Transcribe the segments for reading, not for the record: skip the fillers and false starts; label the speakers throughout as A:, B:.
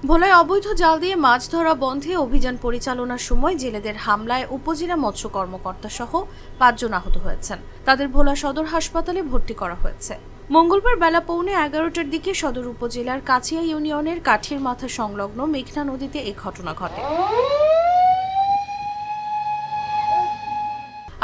A: ভোলায় অবৈধ জাল দিয়ে মাছ ধরা বন্ধে অভিযান পরিচালনার সময় জেলেদের হামলায় উপজেলা মৎস্য কর্মকর্তা সহ ৫ জন আহত হয়েছেন। তাদের ভোলা সদর হাসপাতালে ভর্তি করা হয়েছে। মঙ্গলবার বেলা 11:15টার দিকে সদর উপজেলার কাছিয়া ইউনিয়নের কাঠির মাথা সংলগ্ন মেঘনা নদীতে এই ঘটনা ঘটে।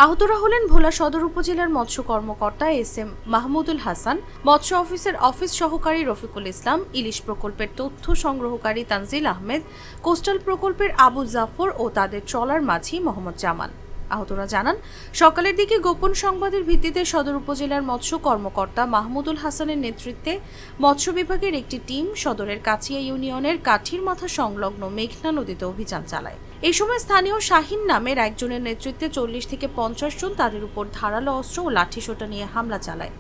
A: আহতরা হলেন ভোলা সদর উপজেলার মৎস্য কর্মকর্তা এস.এম. মাহমুদুল হাসান, মৎস্য অফিসের অফিস সহকারী রফিকুল ইসলাম, ইলিশ প্রকল্পের তথ্য সংগ্রহকারী তানজিল আহমেদ, কোস্টাল প্রকল্পের আবু জাফর ও তাদের ট্রলার মাঝি মোহাম্মদ জামান। আহতরা জানান, সকালের দিকে গোপন সংবাদের ভিত্তিতে সদর উপজেলার মৎস্য কর্মকর্তা মাহমুদুল হাসানের নেতৃত্বে মৎস্য বিভাগের একটি টিম সদরের কাছিয়া ইউনিয়নের কাঠির মাথা সংলগ্ন মেঘনা নদীতে অভিযান চালায়। এই সময় স্থানীয় শাহিন নামের একজনের নেতৃত্বে 40 থেকে 50 জন তাদের উপর ধারালো অস্ত্র ও লাঠিসোঁটা নিয়ে হামলা চালায়।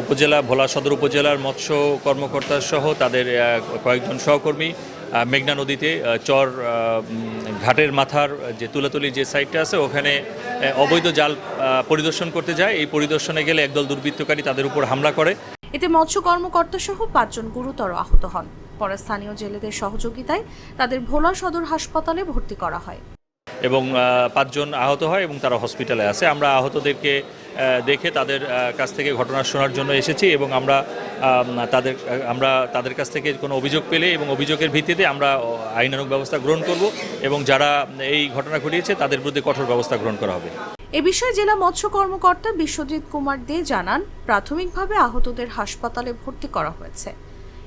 B: উপজেলা ভোলা সদর উপজেলার মৎস্য কর্মকর্তা সহ তাদের কয়েকজন সহকর্মী মেঘনা নদীতে চর ঘাটের মাথার যে তুলাতুলি যে সাইডটা আছে ওখানে অবৈধ জাল পরিদর্শন করতে যায়। এই পরিদর্শনে গেলে একদল দুর্বৃত্তকারী তাদের উপর হামলা করে।
A: এতে মৎস্য কর্মকর্তা সহ 5 জন গুরুতর আহত হন। পরে স্থানীয় জেলেদের সহযোগিতায় তাদের ভোলা সদর হাসপাতালে ভর্তি করা হয়
B: এবং 5 জন আহত হয় এবং তারা হসপিটালে আছে। আমরা আহতদেরকে দেখে তাদের কাছ থেকে ঘটনা শোনার জন্য এসেছি এবং আমরা তাদের কাছ থেকে কোনো অভিযোগ পেলে এবং অভিযোগের ভিত্তিতে আমরা আইনানুগ ব্যবস্থা গ্রহণ করব এবং যারা এই ঘটনা ঘটিয়েছে তাদের বিরুদ্ধে কঠোর ব্যবস্থা গ্রহণ করা হবে।
A: এ বিষয়ে জেলা মৎস্য কর্মকর্তা বিশ্বজিৎ কুমার দে জানান, প্রাথমিকভাবে আহতদের হাসপাতালে ভর্তি করা হয়েছে।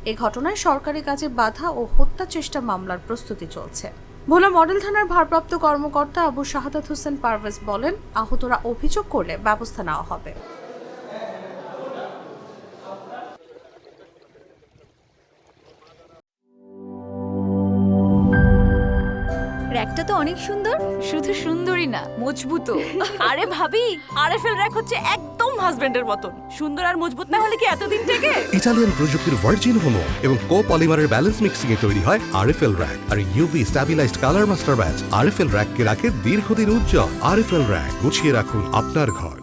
A: এ ঘটনায় সরকারি কাজে বাধা ও হত্যা চেষ্টা মামলার প্রস্তুতি চলছে। ভোলা মডেল থানার ভারপ্রাপ্ত কর্মকর্তা আবু শাহাদাত হোসেন পারভেজ বলেন, আহতরা অভিযোগ করলে ব্যবস্থা নেওয়া হবে।
C: র্যাকটা তো অনেক সুন্দর।
D: শুধু সুন্দরই না, মজবুতও। আরে ভাবি, আরএফএল র্যাক হচ্ছে একদম হাজবেন্ডের মতন। সুন্দর আর মজবুত না হলে কি এতদিন টেকে?
E: ইতালিয়ান প্রযুক্তির ভার্জিন হোমো এবং কোপলিমারের ব্যালেন্স মিক্সিং এ তৈরি হয় আরএফএল র্যাক আর UV stabilized colour master batch RFL র্যাককে রাখে দীর্ঘদিন উজ্জ্বল। আরএফএল র্যাক, গুছিয়ে রাখুন আপনার ঘর।